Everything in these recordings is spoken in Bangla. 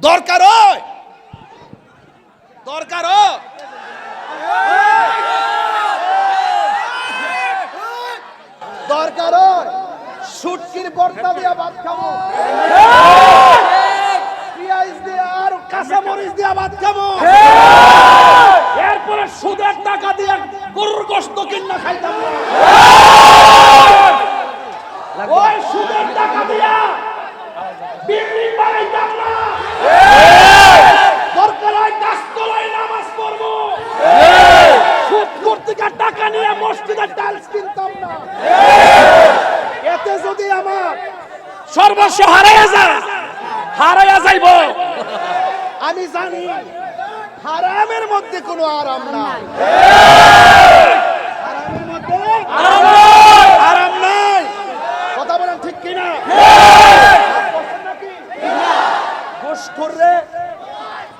দরকার দরকার দরকার শুটকির ভর্তা দিয়া ভাত খাবো, পেঁয়াজ দিয়ে আর কাঁচামরিচ দিয়া ভাত খাবো, এরপরে সুদের টাকা দিয়ে গরুর গোশত কিনা খাইতাম না, ওই সুদের টাকা দিয়া বিল্ডিং বানাইতাম না, দরকার হয় গাছতলায় নামাজ পড়বো, সুদ কর্তৃক টাকা নিয়ে মসজিদের টাইলস কিনতাম না। এতে যদি আমার সর্বস্ব হারাইয়া যাইব, আমি জানি হারামের মধ্যে কোনো আরাম নাই, হারামের মধ্যে আরাম নাই। কথা বলেন ঠিক কিনা? ঘুষখোর রে,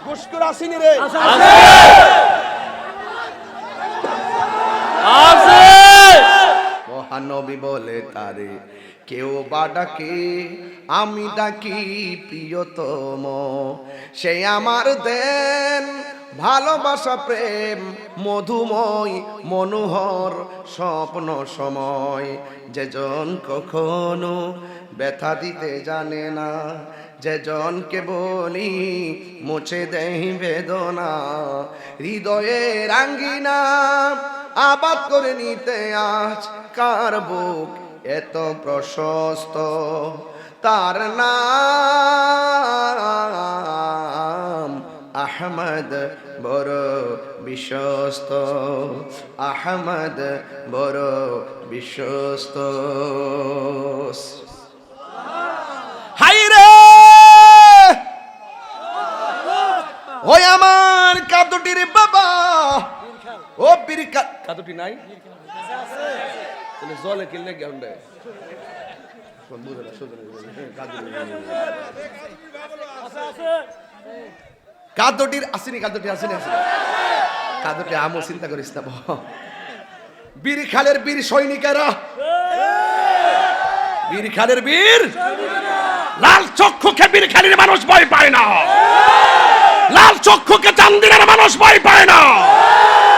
ঘুষখোর আসেনি রে, মহানবী বলে তারে কেউ বা ডাকে, আমি ডাকি প্রিয়তম, সে আমার দেন ভালোবাসা প্রেম মধুময় মনোহর স্বপ্ন সময়, যেজন কখনো ব্যথা দিতে জানে না, যেজনকে বলি মুছে দেই বেদনা, হৃদয়ের আঙ্গিনা আবাদ করে নিতে আজ কার বুক এত প্রশস্ত, তার নাম আহমদ বড় বিশ্বস্ত, আহমদ বড় বিশ্বস্ত। হাই রে ওই আমার কাদুটির বাবা, ও বীর কাদুটি নাই জলে কিনলে গেন্ডে কাদুটির আসেনি, কাদুটি আসেনি, কাদুটি আমও চিন্তা করিস না। বীর খালের বীর সৈনিকেরা, বীর খালের বীর, লাল চক্ষুকে বীর খালির মানুষ ভয় পায় না, লাল চক্ষুকে চান্দিনের মানুষ ভয় পায় না,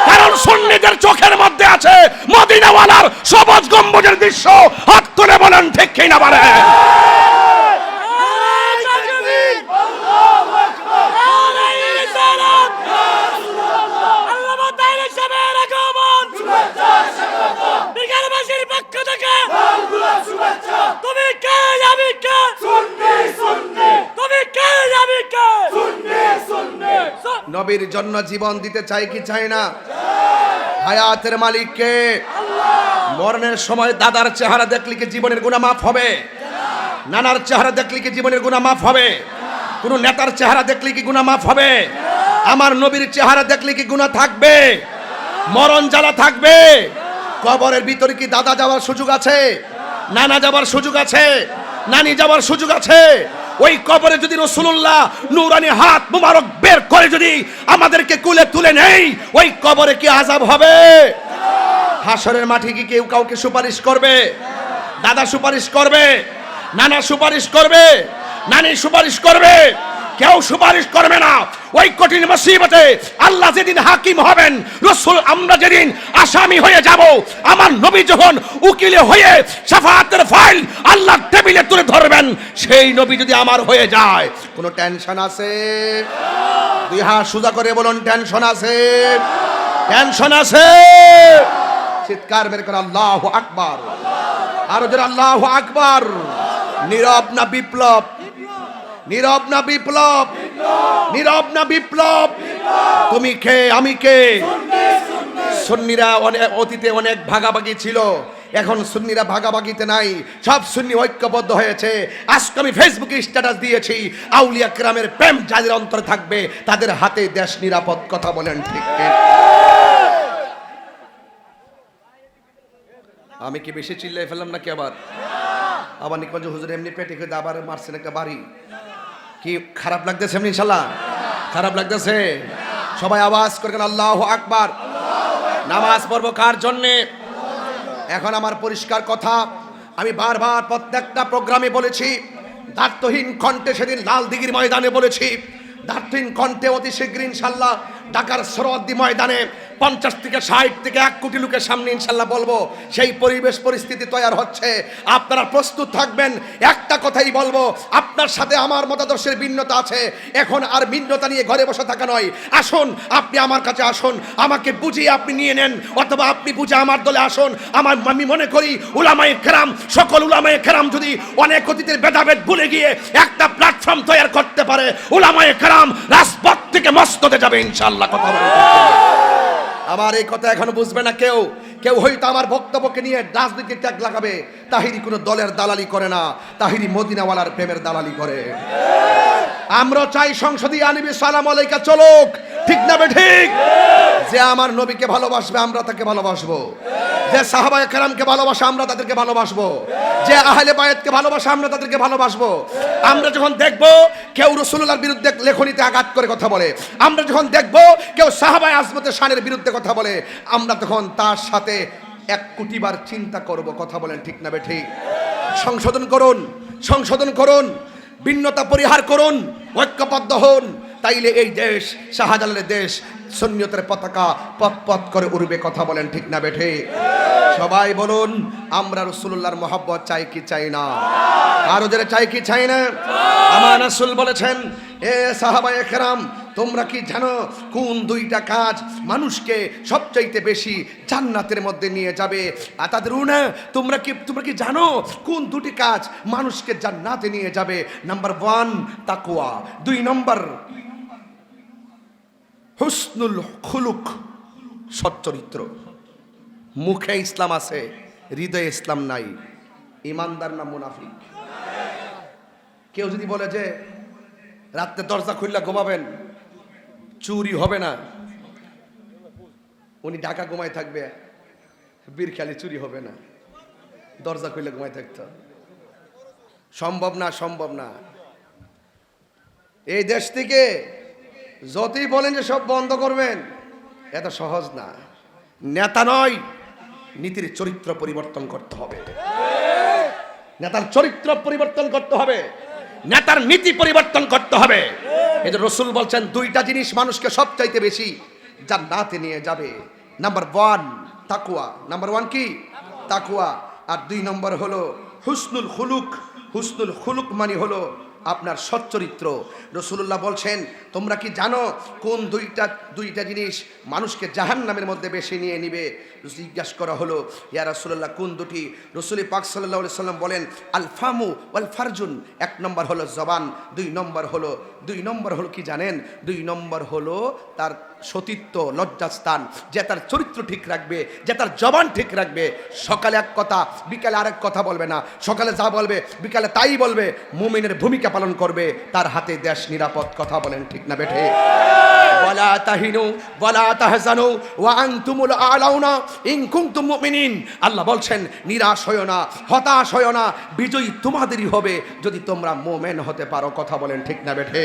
কারণ সুন্নিদের চোখের মধ্যে আছে মদিনাওয়ালার সবুজ গম্বুজের দৃশ্য। হাত তুলে বলেন ঠিক কিনা বলেন? নবীর জন্য জীবন দিতে চাই কি চাই না? হায়াতের মালিককে। মরণের সময় দাদার চেহারা দেখলে কি জীবনের গুনাহ মাফ হবে? নানার চেহারা দেখলে কি জীবনের গুনাহ মাফ হবে? কোন নেতার চেহারা দেখলে কি গুনাহ মাফ হবে? আমার নবীর চেহারা দেখলে কি গুনাহ থাকবে? মরণ জ্বালা থাকবে? কবরের ভিতরে কি দাদা যাওয়ার সুযোগ আছে? নানা যাওয়ার সুযোগ আছে? নানি যাওয়ার সুযোগ আছে? ওই কবরে যদি রাসূলুল্লাহ নূরানি হাত মুবারক বের করে যদি আমাদেরকে কুলে তুলে নেই, ওই কবরে কি আযাব হবে? হাসরের মাঠে কি কেউ কাউকে সুপারিশ করবে? দাদা সুপারিশ করবে? নানা সুপারিশ করবে? নানি সুপারিশ করবে? কেউ সুপারিশ করবে না। ওই কঠিন মুসিবতে আল্লাহ যেদিন হাকিম হবেন, রাসূল আমরা যেদিন আসামি হয়ে যাব, আমার নবী যখন উকিল হয়ে শাফাআতের ফাইল আল্লাহর টেবিলে তুলে ধরবেন, সেই নবী যদি আমার হয়ে যায়, কোনো টেনশন আছে? দুই হাত সোজা করে বলুন, টেনশন আছে? টেনশন আছে? চিৎকার বের করে আল্লাহু আকবার, আরো জোরে আল্লাহু আকবার। নীরব না বিপ্লব? নীরব না বিপ্লব? নীরব না বিপ্লব? তুমি কে আমি কে? সুন্নিরা অতীতে অনেক ভাগাভাগি ছিল, এখন সুন্নিরা ভাগাভাগিতে নাই, সব সুন্নি ঐক্যবদ্ধ হয়েছে। আজকে আমি ফেসবুকে স্ট্যাটাস দিয়েছি, আউলিয়া কেরামের প্রেম যাদের অন্তরে থাকবে তাদের হাতে দেশ নিরাপদ। কথা বলেন ঠিক কি? আমি কি বেশি চিল্লাই ফেললাম নাকি? আবার নিকঞ্জ হুজুর এমনি পেটে খেতে আবার মারছেন একটা বাড়ি। কি খারাপ লাগতেছে? এমনি ইনশাল্লাহ খারাপ লাগতেছে? সবাই আওয়াজ করবেন আল্লাহু আকবার। নামাজ পড়ব কার জন্যে? এখন আমার পরিষ্কার কথা, আমি বারবার প্রত্যেকটা প্রোগ্রামে বলেছি, দার্থহীন কণ্ঠে সেদিন লাল দিঘির ময়দানে বলেছি, দার্থহীন কণ্ঠে অতি শীঘ্র ইনশাল্লাহ ঢাকার সরোয়ার্দী ময়দানে 50 থেকে 60 থেকে 1 কোটি লোকের সামনে ইনশাল্লাহ বলবো। সেই পরিবেশ পরিস্থিতি তৈরি হচ্ছে, আপনারা প্রস্তুত থাকবেন। একটা কথাই বলবো, আপনার সাথে আমার মতাদর্শের ভিন্নতা আছে, এখন আর ভিন্নতা নিয়ে ঘরে বসে থাকা নয়। আসুন, আপনি আমার কাছে আসুন, আমাকে বুঝিয়ে আপনি নিয়ে নেন, অথবা আপনি বুঝে আমার দলে আসুন। আমি মনে করি উলামায়ে কেরাম, সকল উলামায়ে কেরাম যদি অনেক অতীতের ভেদাভেদ ভুলে গিয়ে একটা প্ল্যাটফর্ম তৈরি করতে পারে, উলামায়ে কেরাম রাজপথ থেকে মসনদে যাবে ইনশাআল্লাহ। কথা বলতে আমার এই কথা এখনো বুঝবে না কেউ। কেউ হয়তো আমার বক্তব্যকে নিয়ে রাজনীতির ট্যাগ লাগাবে। তাহিরি কোনো দলের দালালি করে না, তাহিরি মদিনাওয়ালার প্রেমের দালালি করে। আমরা চাই সংসদীয় আইনবি সালাম আলাইকা চলুক, ঠিক না ঠিক? যে আমার নবীকে ভালোবাসবে আমরা তাকে ভালোবাসবো, যে সাহাবায়ে কেরামকে ভালোবাসে আমরা তাদেরকে ভালোবাসবো, যে আহলে বায়াতকে ভালোবাসে আমরা তাদেরকে ভালোবাসবো। আমরা যখন দেখব কেউ রাসূলুল্লাহর বিরুদ্ধে লেখনীতে আঘাত করে কথা বলে, আমরা যখন দেখব কেউ সাহাবায়ে আজমতে শানের বিরুদ্ধে কথা বলে, আমরা তখন তার সাথে 1 কোটি বার চিন্তা করব। কথা বলেন ঠিক না ঠিক? সংশোধন করুন, সংশোধন করুন, ভিন্নতা পরিহার করুন, ঐক্যবদ্ধ হন। তাইলে এই দেশ শাহজালালের দেশ, সুন্নিয়তের পতাকা পথ পথ করে উড়বে। কথা বলেন ঠিক না বেঠে? সবাই বলুন, আমরা রাসূলুল্লাহর মহব্বত চাই কি চাই না? আর ওদের চাই কি চাই না? আমার রাসূল বলেছেন, এ সাহাবায়ে কেরাম, তোমরা কি জানো কোন 2টা কাজ মানুষকে সবচাইতে বেশি জান্নাতের মধ্যে নিয়ে যাবে? আতাদরুনা, তোমরা কি জানো কোন 2টি কাজ মানুষকে জান্নাতে নিয়ে যাবে? নাম্বার 1 তাকওয়া, 2 নম্বর হুসনুল খুলুক, সচ্চরিত্র। মুখে ইসলাম আছে, হৃদয়ে ইসলাম নাই, ইমানদার না মুনাফিক? কেউ যদি বলে যে রাতে দরজা খুললে ঘুমাবেন, চুরি হবে না, উনি ঢাকা ঘুমায় থাকবে, বীরখালি চুরি হবে না, দরজা খুললে ঘুমায় থাকতো। সম্ভব না, সম্ভব না। এই দেশ থেকে যতই বলেন যে সব বন্ধ করবেন, এত সহজ না। নেতা নয়, নীতির চরিত্র পরিবর্তন করতে হবে। নেতার চরিত্র পরিবর্তন করতে হবে, নেতার নীতি পরিবর্তন করতে হবে। এই যে রাসূল বলছেন 2টা জিনিস মানুষকে সবচাইতে বেশি জান্নাতে নিয়ে যাবে। নাম্বার 1 তাকওয়া, নাম্বার 1 কি? তাকওয়া। আর 2 নম্বর হলো হুসনুল খুলুক। হুসনুল খুলুক মানে হলো আপনার সচ্চরিত্র। রাসূলুল্লাহ বলছেন, তোমরা কি জানো কোন 2টা জিনিস মানুষকে জাহান্নামের মধ্যে বেশি নিয়ে নিবে? জিজ্ঞাসা করা হলো, ইয়া রাসূলুল্লাহ কোন 2টি? রাসূল পাক সাল্লাল্লাহু আলাইহি সাল্লাম বলেন, আল ফামু ওয়াল ফারজুন। 1 নম্বর হলো জবান, 2 নম্বর হলো কি জানেন? 2 নম্বর হলো তার সতীত্ব, লজ্জাস্থান। যে তার চরিত্র ঠিক রাখবে, যে তার জবান ঠিক রাখবে, সকালে এক কথা বিকালে আরেক কথা বলবে না, সকালে যা বলবে বিকালে তাই বলবে, মুমিনের ভূমিকা পালন করবে, তার হাতে দেশ নিরাপদ। কথা বলেন ঠিক না বেঠে? ওয়ালা তাহিনু ওয়ালা তাহজানু ওয়া আনতুমুল আলাউনা ইন কুনতুম মুমিনিন। আল্লাহ বলছেন, নিরাশ হয়ো না, হতাশ হয়ো না, বিজয়ী তোমাদেরই হবে যদি তোমরা মুমিন হতে পারো। কথা বলেন ঠিক না বেঠে?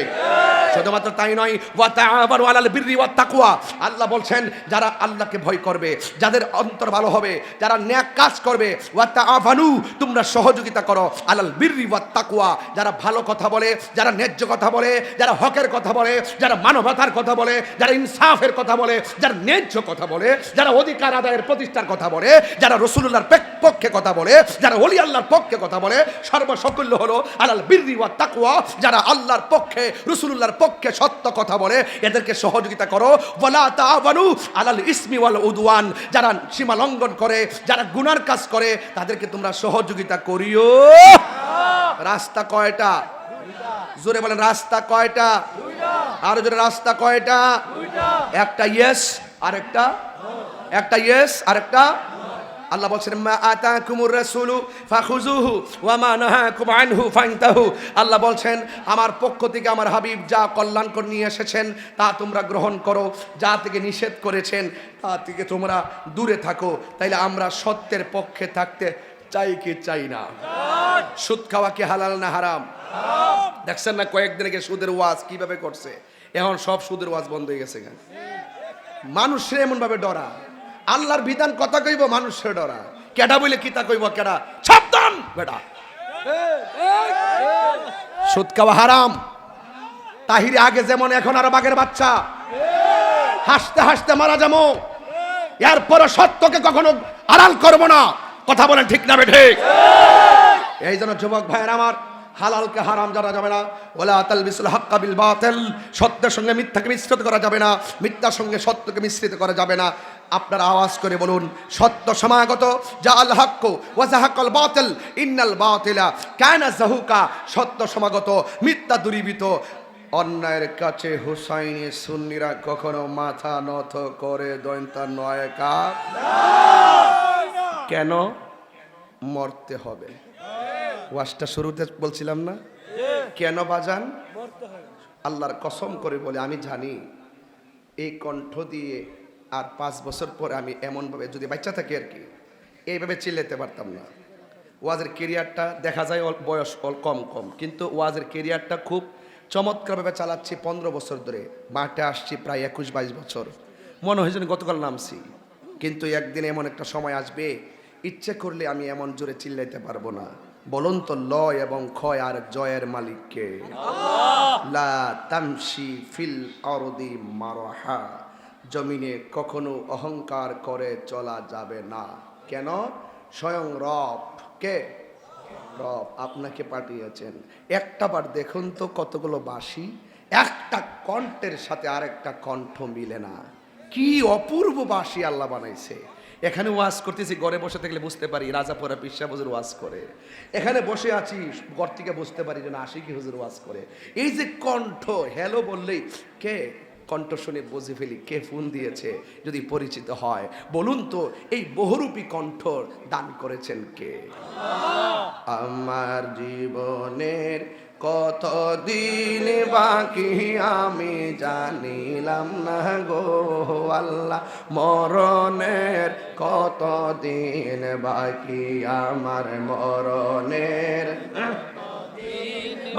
শুধুমাত্র তাই নয়, ওয়া তাআবানু আলাল বিররি ওয়াত তাকওয়া। আল্লাহ বলছেন, যারা আল্লাহকে ভয় করবে, যাদের অন্তর ভালো হবে, যারা নেক কাজ করবে, ওয়া তাআবানু, তোমরা সহযোগিতা করো, আলাল বিররি ওয়াত তাকওয়া, যারা ভালো কথা বলে, যারা ন্যায্য কথা বলে, যারা হকের কথা বলে, যারা মানবতার কথা বলে, যারা ইনসাফের কথা বলে, যারা ন্যায্য কথা বলে, যারা অধিকার আদায়ের প্রতিষ্ঠার কথা বলে, যারা রাসূলুল্লাহর পক্ষে কথা বলে, যারা ওলি আল্লাহর পক্ষে কথা বলে, সর্বসকল্য হলো আলাল বিররি ওয়াত তাকওয়া। যারা আল্লাহর পক্ষে, রাসূলুল্লাহর পক্ষে সত্য কথা বলে, এদেরকে সহযোগিতা করো। ওয়ালা তাআবানু আলাল ইসমি ওয়াল উদওয়ান, যারা সীমা লঙ্ঘন করে, যারা গুনার কাজ করে, তাদেরকে তোমরা সহযোগিতা করিও। রাস্তা কয়টা? জোরে বলেন, রাস্তা কয়টা? আর জোরে, রাস্তা কয়টা? একটা ইয়েস আর একটা ইয়েস আর একটা। আল্লাহ বলছেন, মা আতাকুমুর রাসূলু ফাখুযুহু ওয়া মা নাহাকুম আনহু ফান্তাহু। আল্লাহ বলছেন, আমার পক্ষ থেকে আমার হাবিব যা কল্যাণকর নিয়ে এসেছেন তা তোমরা গ্রহণ করো, যা থেকে নিষেধ করেছেন তা থেকে তোমরা দূরে থাকো। তাইলে আমরা সত্যের পক্ষে থাকতে চাই কি চাই না? সুদ খাওয়া কি হালাল না হারাম? দেখছেন না কয়েকদিন আগে সুদের ওয়াজ কিভাবে করছে? এখন সব সুদের ওয়াজ বন্ধ হয়ে গেছে। মানুষের এমন ভাবে ডরা, আল্লাহর বিধান কথা কইব মানুষের ডরা, কেডা বলে কিতা কইব, কেডা সাবধান বেটা, সুদ খাওয়া হারাম। তাহিরি আগে যেমন এখন আর বাঘের বাচ্চা, হাসতে হাসতে মারা যাবো, এরপরে সত্যকে কখনো আড়াল করব না। কথা বলেন ঠিক না বেঠিক? এই জন্য যুবক ভাইয়ের আমার, হালালকে হারাম জানা যাবে না। ওয়ালা তালবিসুল হাক্কা বিল বাতিল, সত্যের সঙ্গে মিথ্যাকে মিশ্রিত করা যাবে না, মিথ্যার সঙ্গে সত্যকে মিশ্রিত করা যাবে না। আপনারা আওয়াজ করে বলুন, সত্য সমাগত, যা আল হাক্কু ওয়া যাহাকাল বাতিল ইন্নাল বাতিলা কানা যাহুকা। সত্য সমাগত, মিথ্যা দূরীভূত। অন্যায়ের কাছে হুসাইনি সুন্নিরা কখনো মাথা নত করে দৈন্তা নয় কা। কেন? মরতে হবে। ওয়াজটা শুরুতে বলছিলাম না কেন বাজান? আল্লাহর কসম করে বলে আমি জানি এই কণ্ঠ দিয়ে আর 5 বছর পরে আমি এমনভাবে যদি বাচ্চা থাকি আর কি, এইভাবে চিল্লাতে পারতাম না। ওয়াজের কেরিয়ারটা দেখা যায় বয়স কম কম, কিন্তু ওয়াজের কেরিয়ারটা খুব চমৎকারভাবে চালাচ্ছি 15 বছর ধরে। মাঠে আসছি প্রায় 21-22 বছর। মনে হয় যেন গতকাল নামছি। কিন্তু একদিন এমন একটা সময় আসবে, ইচ্ছে করলে আমি এমন জোরে চিল্লাইতে পারবো না। বলুন তো, লয় এবং ক্ষয় আর জয়ের মালিককে? লা তামশি ফিল আরদি মারহা, জমিনে কখনো অহংকার করে চলা যাবে না। কেন? স্বয়ং রব, কে? রব আপনাকে পাঠিয়েছেন। একটা বার দেখুন তো কতগুলো বাঁশি, একটা কণ্ঠের সাথে আরেকটা কণ্ঠ মিলে না। কি অপূর্ব বাঁশি আল্লাহ বানাইছে। এখানে ওয়াজ করতেছি, ঘরে বসে থাকলে বুঝতে পারি রাজাপুরা পিসা হুজুর ওয়াজ করে। এখানে বসে আছি, ঘর থেকে বুঝতে পারি যেন আশিকি হুজুর ওয়াজ করে। এই যে কণ্ঠ, হ্যালো বললেই কে কণ্ঠ শুনে বুঝে ফেলি কে ফোন দিয়েছে। যদি পরিচিত হয় বলুন তো, এই বহুরূপী কণ্ঠ দান করেছেন কে? আমার জীবনের কত দিন বাকি আমি জানিলাম না গো আল্লাহ, মরণের কত দিন বাকি আমার, মরণের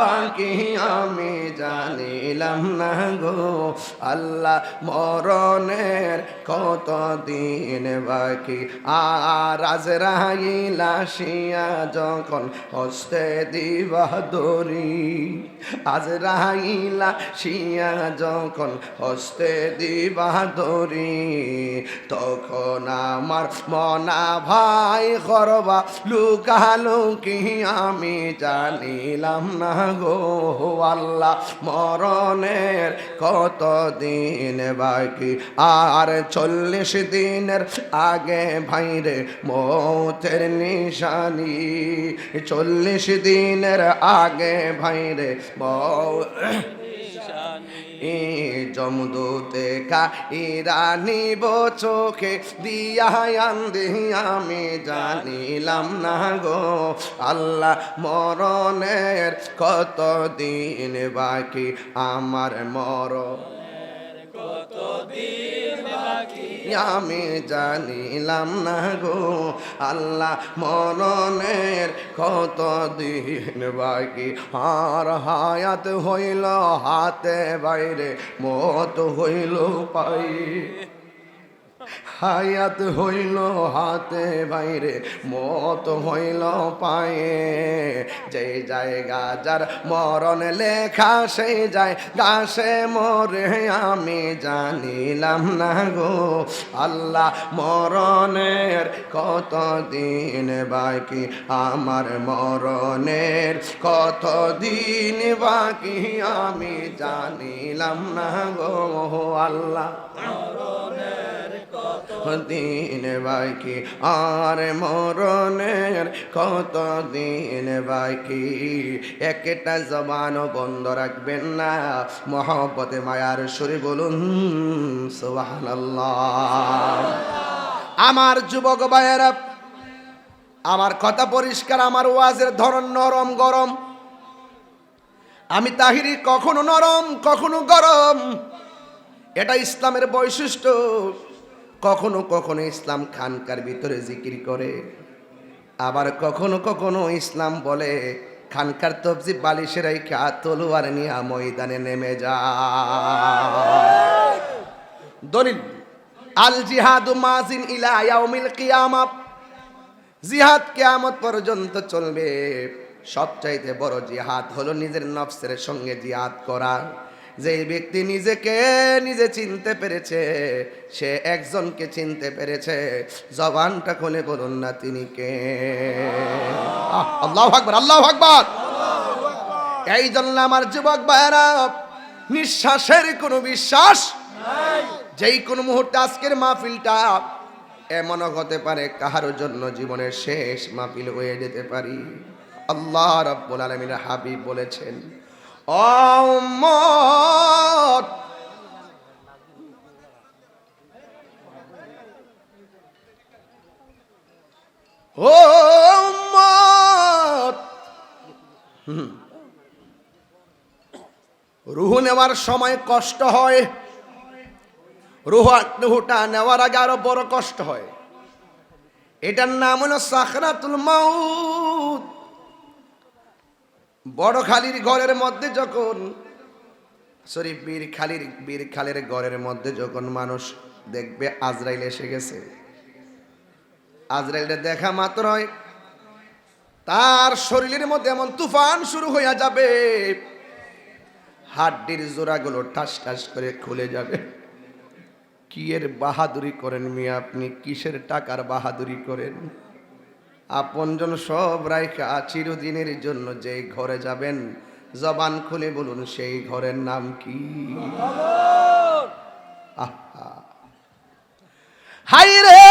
বাকি আমি জানিলাম না গো আল্লাহ, মরণের কত দিন বাকি। আর আজরাইল আসিয়া যখন হস্তে দিবা দড়ি, আজরাইল আসিয়া যখন হস্তে দিবা দড়ি, তখন আমার মনা ভাই করবা লুকালুকি আমি জানিলাম না গো আল্লাহ, মরণের কত দিন বাকি। আর 40 দিনের আগে ভাইরে মৌতের নিশানি, 40 দিনের আগে ভাইরে জমদূতে কাইরানি চোখে দিয়া আন্দি আমি জানিলাম না গো আল্লাহ, মরণের কত দিন বাকি আমার, মরণের কত দিন বাকি আমি জানিলাম না গো আল্লাহ, মরণের কত দিন বাকি। আর হায়াত হইল হাতে বাইরে, মত হইল পাই, হায়াত হইল হাতে বাইরে, মত হইল পায়ে। যে জায়গা যার মরণ লেখা সেই যায় গাছে মরে আমি জানিলাম না গো আল্লাহ, মরণের কত দিন বাকি আমার, মরণের কত দিন বাকি আমি জানিলাম না গো আল্লাহ, দিন বাকি আর মরণের কত দিন বাকি। একটা জবানও বন্ধ রাখবেন না, মহব্বতে মায়ার সুরে বলুন সুবহানাল্লাহ। আমার যুবক ভাইয়েরা, আমার কথা পরিষ্কার, আমার ওয়াজের ধরন নরম গরম। আমি তাহিরি কখনো নরম কখনো গরম, এটা ইসলামের বৈশিষ্ট্য। কখনো কখনো ইসলাম খানকার ভিতরে জিকির করে, আবার কখনো কখনো ইসলাম বলে খানকার তবজি বালিশের রাইখা তলোয়ার নিয়ে ময়দানে নেমে যায়। দলিল আল জিহাদু মাজিন ইলা ইয়াউমিল কিয়ামা, জিহাদ কিয়ামত পর্যন্ত চলবে। সবচাইতে বড় জিহাদ হলো নিজের নফসের সঙ্গে জিহাদ করা। যেই ব্যক্তি নিজেকে নিজে চিনতে পেরেছে, সে একজনকে চিনতে পেরেছে। জবানটা খুলে বলুন না তিনি কে? আল্লাহু আকবার, আল্লাহু আকবার। এই জন্য আমার যুবক ভাইরা, নিঃশ্বাসের কোনো বিশ্বাস নাই। যেই কোনো মুহূর্তে আজকের মাহফিলটা এমনও হতে পারে কাহার জন্য জীবনের শেষ মাহফিল হয়ে যেতে পারি। আল্লাহ রাব্বুল আলামিনের হাবিব বলেছেন, ও উম্মত, ও উম্মত, রূহ নেওয়ার সময় কষ্ট হয়, রূহটা নেওয়ার আগে আরো বড় কষ্ট হয়। এটার নাম হলো সাকরাতুল মাউত। বড় খালির ঘরের মধ্যে যখন বীর খালের ঘরের মধ্যে যখন মানুষ দেখবে আজরাইল এসে গেছে, আজরাইলটা দেখা মাত্রই তার শরীরের মধ্যে এমন তুফান শুরু হয়ে যাবে, হাড্ডির জোড়াগুলো ঠাস ঠাস করে খুলে যাবে। কি এর বাহাদুরি করেন মিয়া আপনি? কিসের টাকার বাহাদুরি করেন? আপনজন সব রাইখা চিরদিনের জন্য যেই ঘরে যাবেন, জবান খুলে বলুন সেই ঘরের নাম কি? আহা, হাই রে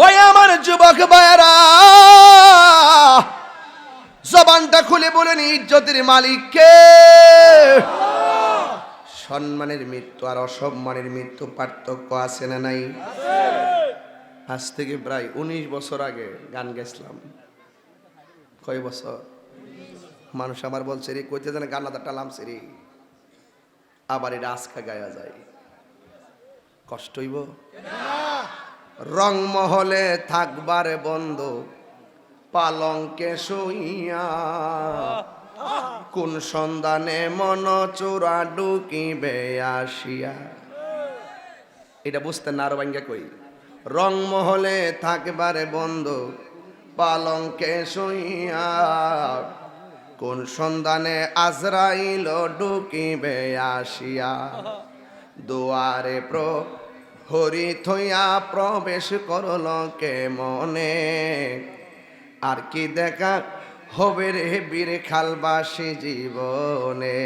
ওই আমার যুবক ভাইরা, জবানটা খুলে বলেন ইজ্জতের মালিক কে? সম্মানের মৃত্যু আর অসম্মানের মৃত্যু পার্থক্য আছে না নাই? আজ থেকে প্রায় 19 বছর আগে গান গেছিলাম। কয় বছর? মানুষ আমার বলছে রে কইতে জানে গান্নাটা টালামছে রে, আবার এটা আজকা গায়া যায়, কষ্ট হইব? রংমহলে থাকবার বন্ধু, পালঙ্কে শুইয়া, কোন সন্ধানে মন চোরা ঢুকিবে আসিয়া। এটা বুঝতে না আরো ভাঙ্গা কই। রংমহলে থাকবারে বন্ধু, পালঙ্কে শুইয়া, কোন সন্ধানে আজরাইল ঢুকিবে আসিয়া। দুয়ারে প্রহরী থইয়া প্রবেশ করল কে মনে, আর কি দেখা হবে রে বীর খালবাসী জীবনে।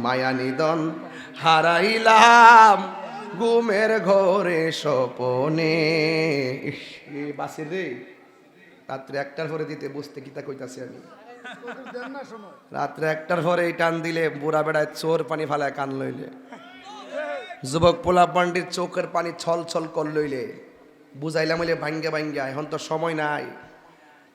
মায়া নিদন হারাইলাম ঘুমের ঘরে স্বপনে। বাসি রে, রাত্রে 1টার পরে দিতে বুঝতে কিতা কইতাছি আমি। রাত্রে 1টার পরে টান দিলে বুড়া বেড়ায় চোর পানি ফালায় কান লইলে, যুবক পোলা পান্ডির চোখের পানি ছল ছল কর লইলে বুঝাইলাম হইলে ভাঙ্গে ভাঙ্গা। এখন তো সময় নাই।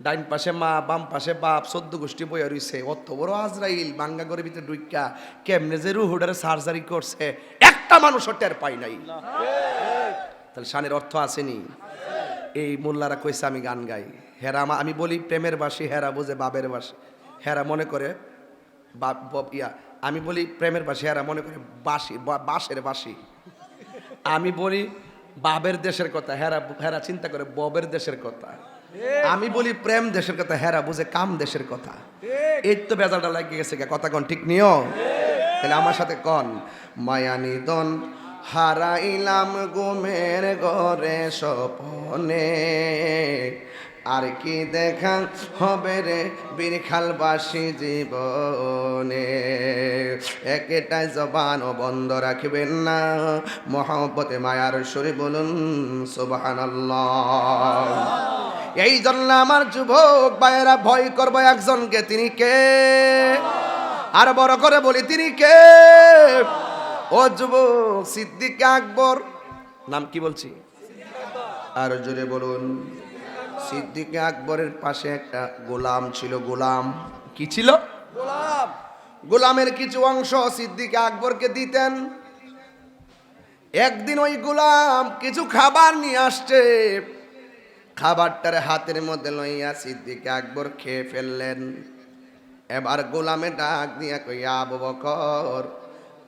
ডাইন পাশে মা, বাম পাশে বাপ, 14 গোষ্ঠী বইয়া রইছে। অত বড় আজরাইল ভাঙ্গা ঘরের ভিতরে ঢুইকা কেমনে যে রুহুডারে সার্জারি করছে একটা মানুষও টের পাই নাই। তাহলে শানের অর্থ আসেনি? এই মোল্লারা কইছে আমি গান গাই, হেরা আমি বলি প্রেমের বাসি, হেরা বোঝে বাবের বাসি। হেরা মনে করে আমি বলি প্রেমের বাসি, হেরা মনে করে বাঁশের বাসি। আমি বলি বাবের দেশের কথা, হেরা চিন্তা করে ববের দেশের কথা। আমি বলি প্রেম দেশের কথা, হেরা বুঝে কাম দেশের কথা। এই তো বেজালটা লাগিয়ে গেছে। কথা কন ঠিক নিও? তাহলে আমার সাথে কন, মায়া নিদন হারাইলাম ঘুমের ঘরে স্বপনে, আর কি দেখা হবে রে বীর খালবাসী জীবনে। একটাই জবান ও বন্ধ রাখবেন না, মহব্বতে মায়ার সুরে বলুন সুবহানাল্লাহ। এই জন্য আমার যুবক ভাইয়েরা ভয় করবো একজনকে, তিনি কে? আর বড় করে বলি তিনি কে? ও যুবক, সিদ্দিক আকবর। নাম কি বলছি? আর জোরে বলুন। সিদ্দিক আকবরের পাশে একটা গোলাম ছিল। গোলাম কি ছিল? গোলাম। গোলামের কিছু অংশ সিদ্দিক আকবরকে দিতেন। একদিন ওই গোলাম কিছু খাবার নিয়ে আসছে, খাবারটার হাতের মধ্যে লইয়া সিদ্দিক আকবর খেয়ে ফেললেন। এবার গোলামে ডাক দিয়া কইয়া, আবু বকর,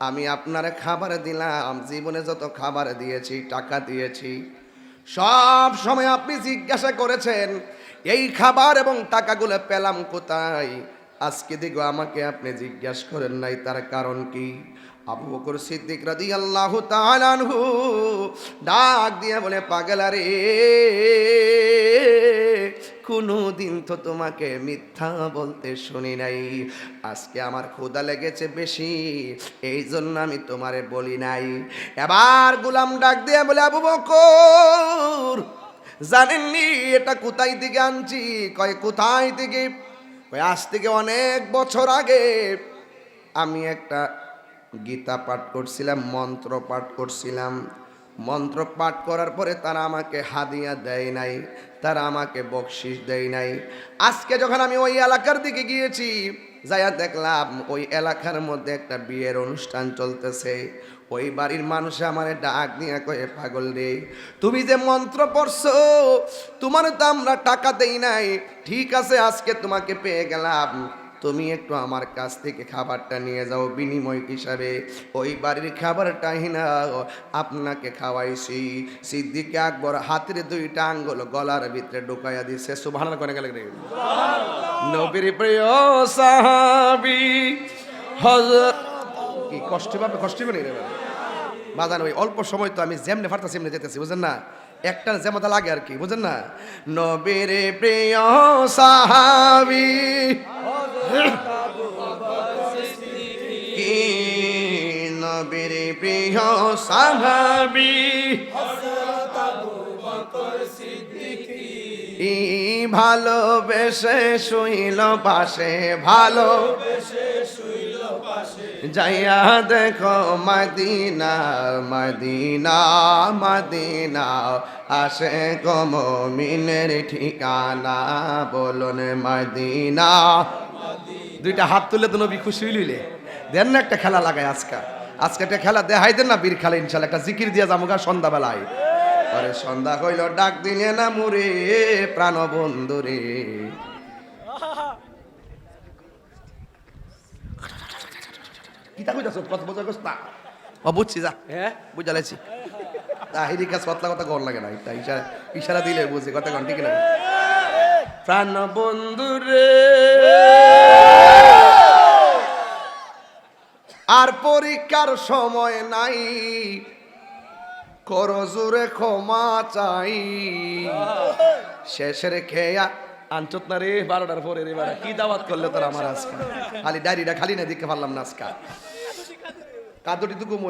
আমি আপনারে খাবার দিলাম, জীবনে যত খাবার দিয়েছি, টাকা দিয়েছি, সব সময় আপনি জিজ্ঞাসা করেছেন এই খাবার এবং টাকাগুলো পেলাম কোথায়। আজকে দেখো আমাকে আপনি জিজ্ঞাসা করেন নাই, তার কারণ কি? আবু বকর সিদ্দিক রাদিয়াল্লাহু তাআলা আনহু ডাক দিয়ে বলে, পাগলা রে, কোনদিন তো তোমাকে মিথ্যা বলতে শুনি নাই। আজকে আমার ক্ষুধা লেগেছে বেশি, এই জন্য আমি তোমারে বলি নাই। এবার গোলাম ডাক দিয়ে বলে, আবু বকর জানেননি এটা কোথায় থেকে আনছি? কয় কোথায় থেকে? কয় আজ থেকে অনেক বছর আগে আমি একটা গীতা পাঠ করছিলাম, মন্ত্র পাঠ করছিলাম। মন্ত্র পাঠ করার পরে তারা আমাকে হাদিয়া দেয় নাই, তারা আমাকে বকশিস দেয় নাই। আজকে যখন আমি ওই এলাকার দিকে গিয়েছি, যাইয়া দেখলাম ওই এলাকার মধ্যে একটা বিয়ের অনুষ্ঠান চলতেছে। ওই বাড়ির মানুষে আমারে ডাক দিয়ে কয়ে, পাগল রে, তুমি যে মন্ত্র পড়ছো তোমার তো আমরা টাকা দেই নাই, ঠিক আছে আজকে তোমাকে পেয়ে গেলাম, তুমি একটু আমার কাছ থেকে খাবারটা নিয়ে যাও বিনিময় হিসাবে। ওই বাড়ির খাবারটাই না আপনাকে খাওয়াইছি। সিদ্দিক আকবর হাতের দুইটা আঙ্গুল গলার ভিতরে ঢুকাইয়া দিছে। সুবহানাল্লাহ কোনে গেলে রে? নবীর প্রিয় সাহাবী হযরত কি কষ্ট পাবে, কষ্ট পাবে রে বাজান। ওই অল্প সময় তো আমি যেমনে ফারতাছি এমনি যেতেছি, বুঝেন না? একটা যেমতা লাগে আর কি, বুঝেন না? নবীর প্রিয় সাহাবী কি, নবীর প্রিয় সাহাবী ভালোবেসে শুইল পাশে, ভালোবেসে যাইয়া দেখো মদিনা, মদিনা মদিনা আসে গো মুমিনের ঠিকানা, বলুন মদিনা। দুইটা হাত তুলে তো নবী খুশি হইলে দেন না একটা খেলা লাগায়। আজকে একটা খেলা দেখাই দেন না, বীর খেলা ইনশাল্লাহ। একটা জিকির দিয়া যাবো সন্ধ্যাবেলায়। আরে সন্ধ্যা হইল ডাক দিলে না মুরে প্রাণ বন্ধু রে। কিতা কইতাছ? কত বছর কষ্ট না ও বুঝছি, যা হ্যাঁ বুঝালেছি। তাহিরি কাজ পতলা কথা গর লাগে না, এটা ইশারা দিলে বুঝি কথা কন, ঠিক না? প্রাণ বন্ধু রে আর পরীক্ষার সময় নাই, করো জোরে ক্ষমা চাই। শেষের খেয়া আনচত না রে 12টার পরে রে বাড়া, কি দাওয়াত করলে তোর আমার আজকে? খালি ডায়েরিটা খালি না দেখতে পারলাম না আজকে। কাদুটি তো কম,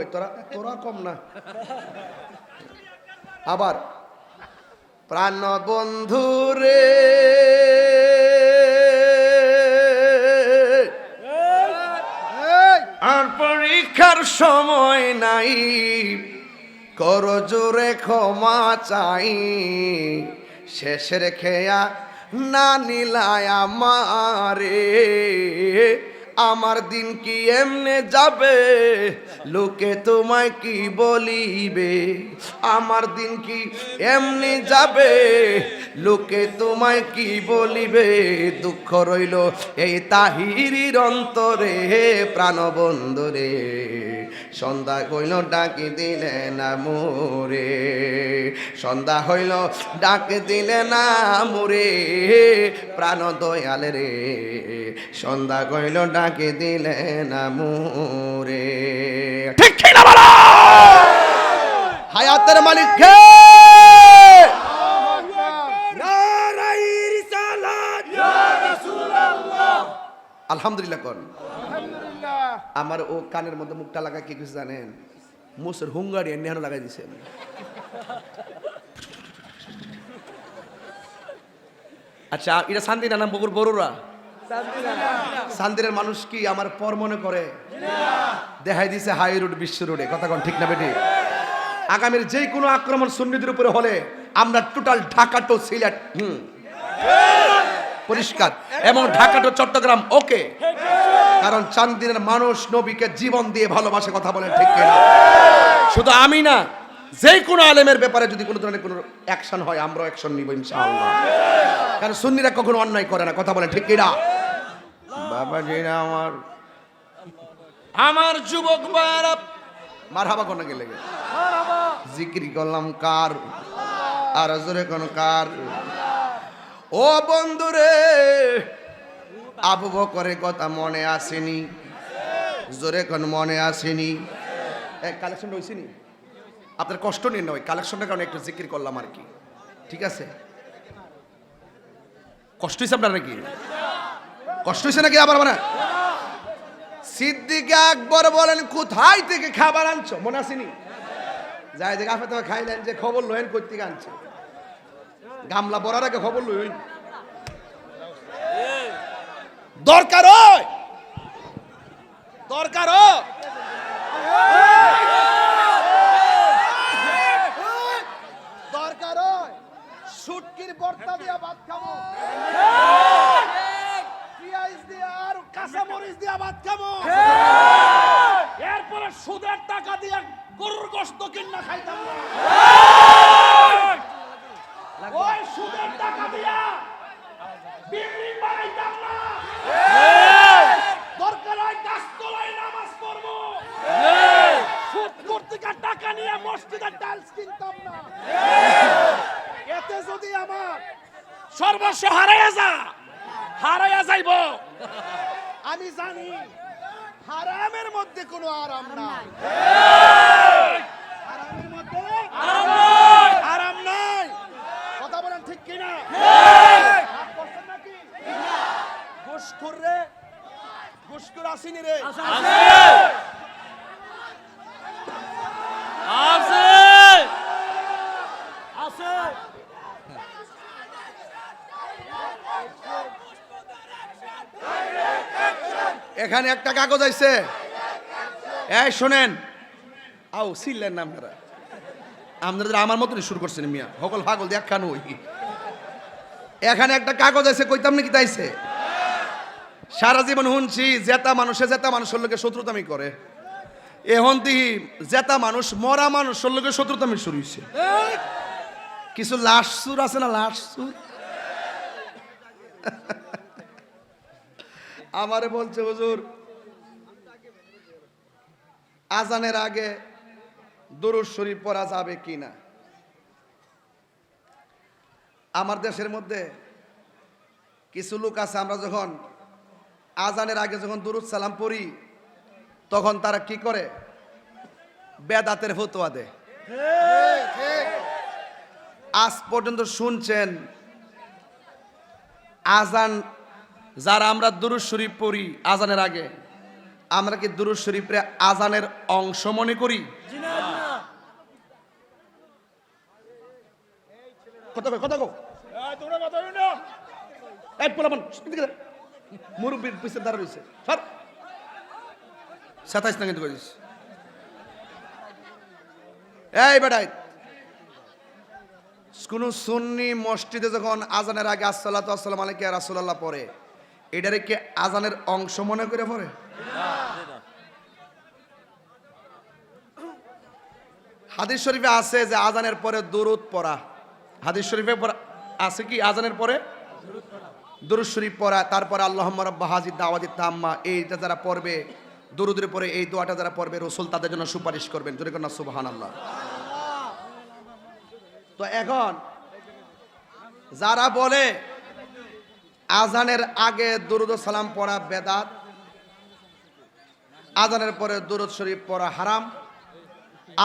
তোরা কম না। আবার প্রাণ বন্ধু রে আর পরীক্ষার সময় নাই, করো জোরে ক্ষমা চাই। শেষের খেয়া না নিলায় আমারে, আমার দিন কি এমনে যাবে, লোকে তোমায় কি বলিবে? আমার দিন কি এমনি যাবে, লোকে তোমায় কি বলিবে? দুঃখ রইল এই তাহিরির অন্তরে, প্রাণবন্ধু রে সন্ধ্যা হইল ডাকি দিলে না মোরে, সন্ধ্যা হইল ডাক দিলে না মোরে, প্রাণ দয়াল রে সন্ধ্যা হইল ডাকি দিলে না মোরে। ঠিক কি না বলো? হায়াতের মালিক কে? আলহামদুলিল্লাহ কোন। আমার ও কানের মধ্যে মুখটা লাগা কি কিছু জানেন? মুসের হুঙ্গারি নেহানো লাগাই দিছে। আচ্ছা এটা শান্তিনা নাম বগুর বড়ুরা? শান্তিনের মানুষ কি আমার পর মনে করে? দেখাই দিছে হাই রোড বিশ্ব রোডে, কথা কোন ঠিক না বেটি? আগামীর যে কোনো আক্রমণ সুন্নিদের উপরে হলে আমরা টোটাল ঢাকা টু সিলেট পরিষ্কার, এবং ঢাকা টু চট্টগ্রাম ওকে। কারণ চান্দিনের মানুষ নবীকে জীবন দিয়ে ভালোবাসে, কথা বলেন ঠিক কিনা? শুধু আমি না, যে কোনো আলেমের ব্যাপারে যদি কোনো ধরনের কোনো অ্যাকশন হয় আমরাও অ্যাকশন নিব ইনশাআল্লাহ। কারণ সুন্নিরা কখনো অন্যায় করে না, কথা বলেন ঠিক কিনা? বাবাজিরা আমার যুবক ভাইরা মারহাবা কোন গেলে জিকির করলাম কার? আর জোরে কোন কার? ও বন্ধুরে, আবু বকরের কথা মনে আসেনি? জোরে কোন মনে আসেনি? কালেকশন হয়েছিনি? আপনার কষ্ট নিন না, ওই কালেকশনের কারণে একটু জিকির করলাম আর কি। ঠিক আছে? কষ্ট হয়েছে আপনার নাকি? কষ্ট হয়েছে নাকি? আবার মানে সিদ্দিক আকবর বলেন, কোথায় থেকে খাবার আনছো? মনে আসেনি? যাই যে আপনি তো খাইলেন, যে খবর লইন কই থেকে আনছে? গামলা বড়ার আগে খবর লইন। দরকার হয়, দরকার হয়, দরকার হয় শুটকির ভর্তা দিয়া ভাত খাবো, পেঁয়াজ দিয়া আর কাঁচা মরিচ দিয়া ভাত খাবো, এরপরে সুদের টাকা দিয়া গরুর গোশত কিনা খাইতাম না, ওই সুদের টাকা দিয়া বিল্ডিং বানাইতাম না, দরকার হয় গাছতলায় নামাজ পড়বো, সুদ করতে টাকা নিয়ে মসজিদের টাইলস কিনতাম না। এতে যদি আমার সর্বস্ব হারাইয়া যাইব, আমি জানি হারামের মধ্যে কোনো আরাম নাই, হারামের মধ্যে আরাম নাই। কথা বলেন ঠিক কিনা? নাকি ঘুষখোর রে, ঘুষখোর আসেনি রে? এখানে একটা কাগজ আইছে, এই শোনেন, আও ছিলেন না আপনারা, আপনারা আমার মতনই শুরু করছেন মিয়া, সকল পাগল দেখানো। এখানে একটা কাগজ আছে, কইতাম নাকি তাইছে? সারা জীবন শুনছি জেতা মানুষের লোকে শত্রুতামি করে, এখন দিহি জেতা মানুষ মরা মানুষের লোকে শত্রুতামি শুরু হয়েছে। কিছু লাশ সুর আছে না, লাশ সুর আমারে বলছে, হুজুর আজানের আগে দুরূদ শরীফ পড়া যাবে কিনা? আমার দেশের মধ্যে কিছু লোক আছে, আমরা যখন আজানের আগে যখন দুরূদ সালাম পড়ি, তখন তারা কি করে? বেদাতের ফতোয়া দেয়। আজ পর্যন্ত শুনছেন আজান, যারা আমরা দুরূদ শরীফ পড়ি আজানের আগে, আমরা কি দুরূদ শরীফে আজানের অংশ মনে করি? মুরব্বীর পিছনে দাঁড়া রয়েছে, সর 27 না কিন্তু করিস। এই বেটাই, কোন সুন্নি মসজিদে যখন আজানের আগে আসসালাতু ওয়াসসালামু আলাইকা ইয়া রাসূলুল্লাহ পড়ে, এটারে কি আজানের অংশ মনে করে পড়ে? হাদিস শরীফে আছে যে আজানের পরে দুরূদ পড়া, হাদিস শরীফে আছে কি আজানের পরে দুরূদ শরীফ পড়া, তারপরে আল্লাহুম্মা রাব্বা হাযিদ দাওয়াতিত তাম্মা, এইটা যারা পড়বে দুরূদের পরে, এই দোয়াটা যারা পড়বে রাসূল তাদের জন্য সুপারিশ করবেন। জোরে করুন সুবহানাল্লাহ। তো এখন যারা বলে আজানের আগে দুরূদ সালাম পড়া বেদাত, আজানের পরে দুরূদ শরীফ পড়া হারাম,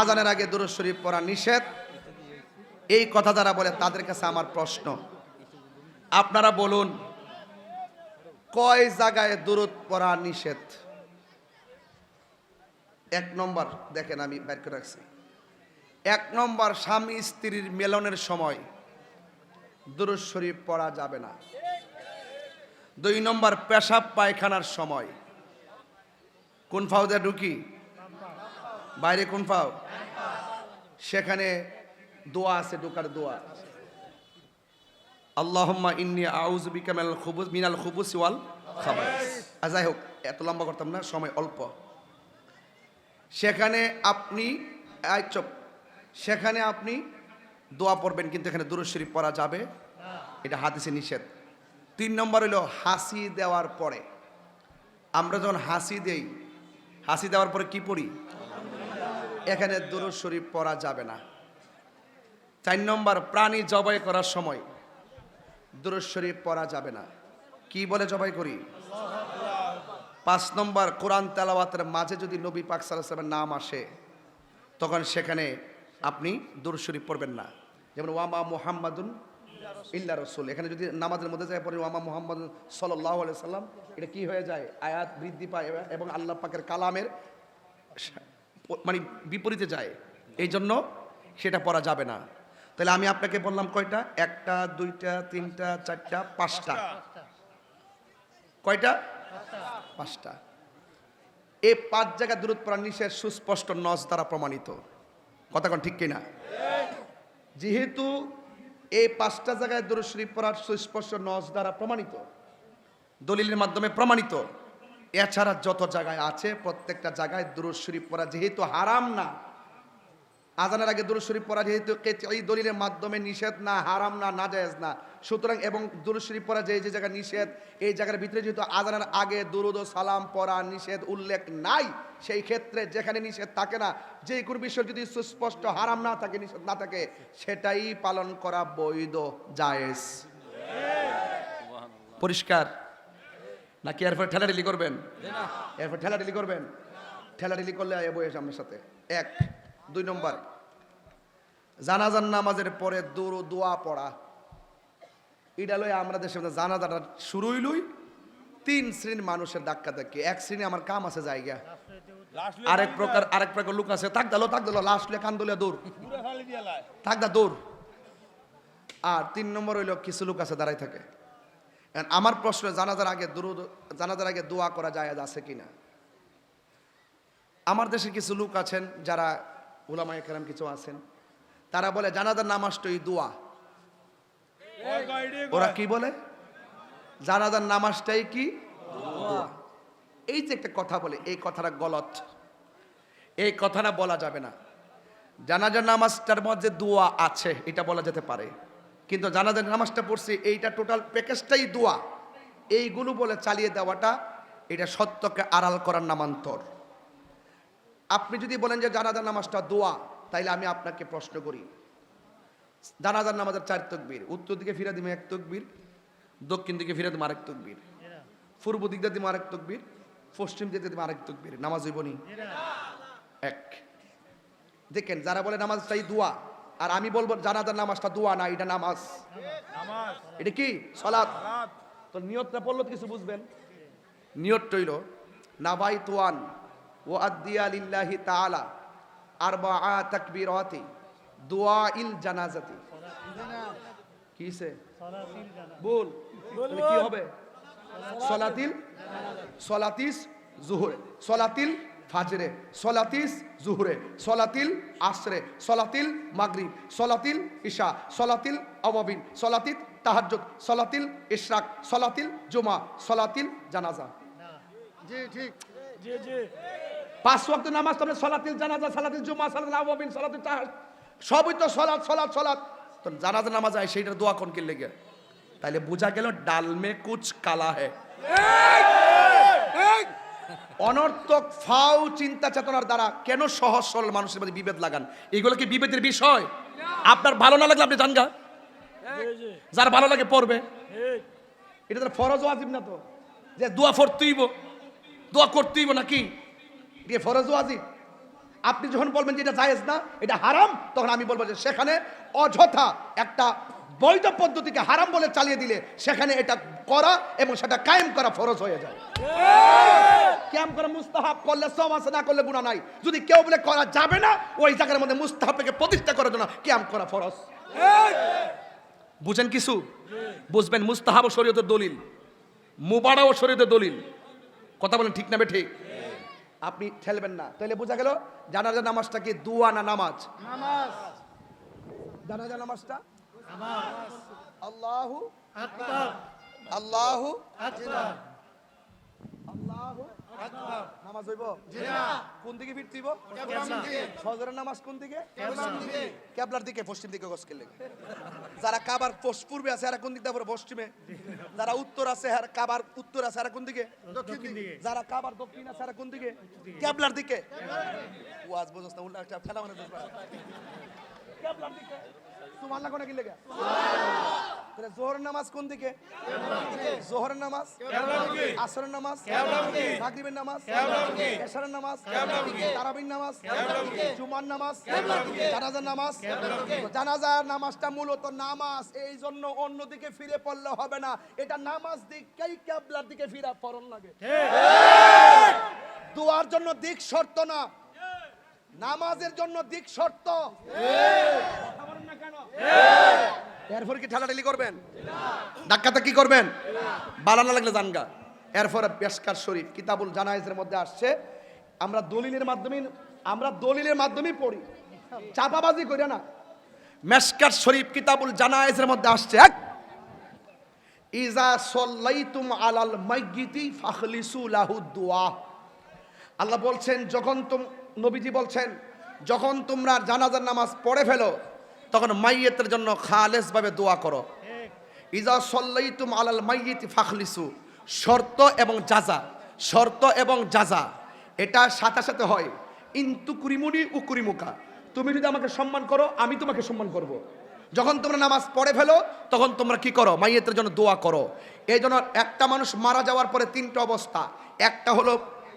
আজানের আগে দুরূদ শরীফ পড়া নিষেধ, এই কথা যারা বলে তাদের কাছে আমার প্রশ্ন, আপনারা বলুন কয় জায়গায় দুরূদ পড়া নিষেধ? 1 নম্বর দেখেন, আমি বের করে রাখছি। 1 নম্বর, স্বামী স্ত্রীর মিলনের সময় দুরূদ শরীফ পড়া যাবে না। 2 নম্বর, পেশাব পায়খানার সময়। কোন ফাও দিয়ে ঢুকি? বাইরে কোন ফাও? সেখানে দোয়া আছে, ঢোকার দোয়া, আল্লাহুম্মা ইন্নী আউযু বিকা মিনাল খুবুসি ওয়াল খাবাইস। যাই হোক, এত লম্বা করতাম না, সময় অল্প। সেখানে আপনি সেখানে আপনি দোয়া পড়বেন, কিন্তু এখানে দুরূদ শরীফ পড়া যাবে, এটা হাদিসে নিষেধ। 3 নম্বর হলো হাসি দেওয়ার পরে, আমরা যখন হাসি দেই, হাসি দেওয়ার পরে কি পড়ি? এখানে দুরূদ শরীফ পড়া যাবে না। 4 নম্বর, প্রাণী জবাই করার সময় দুরূদ শরীফ পড়া যাবে না। কি বলে জবাই করি? 5 নম্বর, কোরআন তেলাওয়াতের মাঝে যদি নবী পাক সাল্লাল্লাহু আলাইহি ওয়াসাল্লামের নাম আসে তখন সেখানে আপনি দুরূদ শরীফ পড়বেন না। যেমন ওয়ামা মুহাম্মাদুন ইল্লা রাসূল, এখানে যদি নামাজের মধ্যে যায় পড়ে ওয়ামা মুহাম্মাদুন সাল্লাল্লাহু আলাইহি সাল্লাম, এটা কি হয়ে যায়? আয়াত বৃদ্ধি পায় এবং আল্লাহ পাকের কালামের মানে বিপরীতে যায়, এই জন্য সেটা পড়া যাবে না। তাহলে আমি আপনাকে বললাম কয়টা? 1টা 2টা 3টা 4টা 5টা। কয়টা? 5টা। এই 5 জায়গা দুরূদ পড়া নিষেধ, সুস্পষ্ট নস দ্বারা প্রমাণিত। কথা কোন ঠিক কিনা? যেহেতু এই 5টা জায়গায় দুরূদ শরীফ পড়ার সুস্পষ্ট নস দ্বারা প্রমাণিত, দলিলের মাধ্যমে প্রমাণিত, এছাড়া যত জায়গায় আছে প্রত্যেকটা জায়গায় দুরূদ শরীফ পড়া যেহেতু হারাম না, আজানের আগে দুরূদ শরীফ পড়া যেহেতু এই দলিলের মাধ্যমে নিষেধ না, হারাম না, নাজায়েজ না, সুতরাং এবং দুরূদ শরীফ পড়া যে জায়গা নিষেধ, এই জায়গার ভিতরে যেহেতু আজানের আগে দুরূদ ও সালাম পড়া নিষেধ উল্লেখ নাই, সেই ক্ষেত্রে যেখানে নিষেধ থাকে না, যে কোনো বিষয় যদি সুস্পষ্ট হারাম না থাকে, নিষেধ না থাকে, সেটাই পালন করা বৈধ, জায়েজ। পরিষ্কার নাকি? এরপর ঠেলাঠেলি করবেন? এরপর ঠেলাঠেলি করবেন? ঠেলাঠেলি করলে বই এসে আপনার সাথে। 1 2 নম্বর, জানাজার নামাজের পরে দুরূদ দোয়া পড়া। এটা লই আমরা দেশে জানাজাটা শুরুই লই 3 শ্রেণীর মানুষের ধাক্কা ধাক্কি। 1 শ্রেণী আমার কাম আছে জায়গা, আরেক প্রকার লোক আছে তাক দালো লাস্ট লে কান দলিয়া দৌড় থাক দা দৌড়। আর 3 নম্বর হইল কিছু লোক আছে দাঁড়াই থাকে। আমার প্রশ্ন, জানাজার আগে দোয়া করা জায়েজ আছে কিনা? আমার দেশে কিছু লোক আছেন যারা উলামায়ে কেরাম কিছু আছেন, তারা বলে জানাজার নামাজটাই দোয়া। ওরা কি বলে? জানাজার নামাজটাই কি দোয়া। এই যে একটা কথা বলে, এই কথাটা গলত, এই কথাটা বলা যাবে না। জানাজার নামাজটার মধ্যে দোয়া আছে এটা বলা যেতে পারে, কিন্তু জানাজার নামাজটা পড়ছি এইটা টোটাল প্যাকেজটাই দোয়া, এইগুলো বলে চালিয়ে দেওয়াটা এটা সত্যকে আড়াল করার নামান্তর। আপনি যদি বলেন যে জানাজার নামাজটা দোয়া, তাইলে আমি আপনাকে প্রশ্ন করি, জানাজার নামাজের 4 তাকবীর, উত্তর দিকে ফিরে দিমে 1 তাকবীর, দক্ষিণ দিকে ফিরে দিমে আরেক তাকবীর, পূর্ব দিক দিয়ে দিমে আরেক তাকবীর, পশ্চিম দিকে দিমে আরেক তাকবীর, নামাজ হইব নি? 1। দেখেন, যারা বলে নামাজটাই দোয়া, আর আমি বলবো জানাজার নামাজটা দোয়া না, এটা নামাজ। এটা কি? সালাত। তো নিয়তটা পড়লো কিছু বুঝবেন। নিয়তটা হইল নাবাইতু আন ওয়া আদিয়া লিল্লাহি তাআলা আরবাআ তাকবীরাতি দুআইল জানাজাতি। কিসে? বল কি হবে? সলাতিস জুহরে, সলাতিল ফাজরে, সলাতিস জুহরে, সলাতিল আসরে, সলাতিল মাগরিব, সলাতিল ইশা, সলাতিল আওয়াবিন, সলাতিল তাহাজ্জুদ, সলাতিল ইশরাক, সলাতিল জুমা, সলাতিল জানাজা। জি ঠিক, জি জি। 5 ওয়াক্ত নামাজ তবে সলাতিল জানাজা, সলাতিল জুমা, সলাতিল আওয়াবিন, সলাতিল তাহাজ্জুদ, সবই তো সলাত। তো জানাজা নামাজ আয় সেইটার দোয়া কোন কি লেগে? তাইলে বোঝা গেল ডাল মে কুছ কালা হে। অনর্থক ফাও চিন্তা চেতনার দ্বারা কেন সহজ সরল মানুষের মধ্যে বিভেদ লাগান? এগুলো কি বিভেদের বিষয়? আপনার ভালো না লাগলে আপনি জানগা, যার ভালো লাগে পড়বে। এটা তো ফরজ ওয়াজিব না, তো যে দোয়া পড়তেইব, দোয়া করতেইব নাকি? এটা ফরজ ওয়াজিব। আপনি যখন বলবেন যে এটা জায়েজ না, এটা হারাম, তখন আমি বলবো যে সেখানে অযথা একটা বৈধ পদ্ধতিকে হারাম বলে চালিয়ে দিলে সেখানে এটা করা এবং সেটা কায়েম করা ফরজ হয়ে যায়। কায়েম করা মুস্তাহাব, করলে সওয়াব আছে, না করলে গুনাহ নাই। যদি কেউ বলে করা যাবে না, ওই জায়গার মধ্যে মুস্তাহাবকে প্রতিষ্ঠা করার জন্য কায়েম করা ফরজ। বুঝেন কিছু? বুঝবেন, মুস্তাহাব শরীয়তের দলিল, মুবারাও শরীয়তের দলিল। কথা বলেন ঠিক না বে ঠিক? আপনি ঠেলবেন না। তাহলে বোঝা গেল জানাজার নামাজটা কি দোয়া না নামাজ? নামাজ। জানাজার নামাজটা নামাজ। আল্লাহু আকবার, আল্লাহু আকবার, আল্লাহু আকবার। নামাজ হইব? জি না। কোন দিকে ফিরতে হইব? কিবলার দিকে। ফজরের নামাজ কোন দিকে? কিবলার দিকে। কিবলার দিকে, পশ্চিম দিকে গসকের লাগে। যারা কাবার পূর্বে আছে এরা কোন দিকে পড়ে? পশ্চিমে। যারা উত্তর আছে এরা কাবার উত্তর আছে এরা কোন দিকে? দক্ষিণ দিকে। যারা কাবার দক্ষিণ আছে এরা কোন দিকে? কিবলার দিকে। ওয়াজ বুঝছ না, উল্টা একটা ফেলা মানে বুঝবা। কিবলার দিকে। সুবহানাল্লাহ কোন কি লেগে তাহলে জোহরের নামাজ কোন দিকে জোহরের নামাজ আসরের নামাজ মাগরিবের নামাজ এশারের নামাজ তারাবির নামাজ জুমার নামাজ জানাজার নামাজ জানাজার নামাজটা মূলত নামাজ এই জন্য অন্যদিকে ফিরে পড়লে হবে না এটা নামাজ দিকেই কিবলার দিকে ফিরে পড়ন লাগে ঠিক দোয়ার জন্য দিক শর্ত না নামাজের জন্য দিক শর্ত কথা বলেন না কেন এরপর কি ঠালাঠালি করবেন ধাক্কাতে কি করবেন বালা না লাগলে জানগা এরপরে পেশকার শরীফ কিতাবুল জানায়েজের মধ্যে আসছে আমরা দলিলের মাধ্যমে পড়ি চাপাবাজি করি না মেশকাত শরীফ কিতাবুল জানায়েজের মধ্যে আসছে ইজা সাল্লাইতুম আলাল মাইয়িতি ফাখলিসু লাহু দুআ আল্লাহ বলছেন নবীজি বলছেন যখন তোমরা জানাজার নামাজ পড়ে ফেলো তখন মাইয়িতের জন্য খালেস ভাবে দোয়া করো ইজা সাল্লাইতুম আলাল মাইয়িতি ফাখলিসু শর্ত এবং জাযা এটা সাথে সাথে হয় ইনতু কুরিমুনি উকুরিমুকা তুমি যদি আমাকে সম্মান করো আমি তোমাকে সম্মান করব যখন তোমরা নামাজ পড়ে ফেলো তখন তোমরা কি করো মাইয়িতের জন্য দোয়া করো এই জন্য একটা মানুষ মারা যাওয়ার পরে তিনটা অবস্থা একটা হলো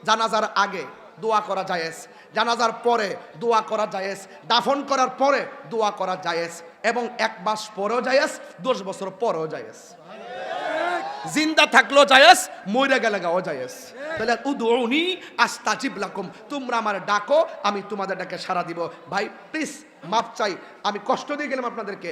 জানাজার আগে দোয়া করা জায়েজ জানাজার পরে দোয়া করা জায়েজ দাফন করার পরে দোয়া করা জায়েজ এবং 1 মাস পরেও জায়েজ 10 বছর পরেও জায়েজ জিন্দা থাকলেও জায়েজ মরে গেলে গাও জায়েজ তাহলে উদউনি আস্তাজিব লাকুম তোমরা আমারে ডাকো আমি তোমাদের ডাকে সাড়া দিব ভাই প্লিজ মাপ চাই আমি কষ্ট দিয়ে গেলাম আপনাদেরকে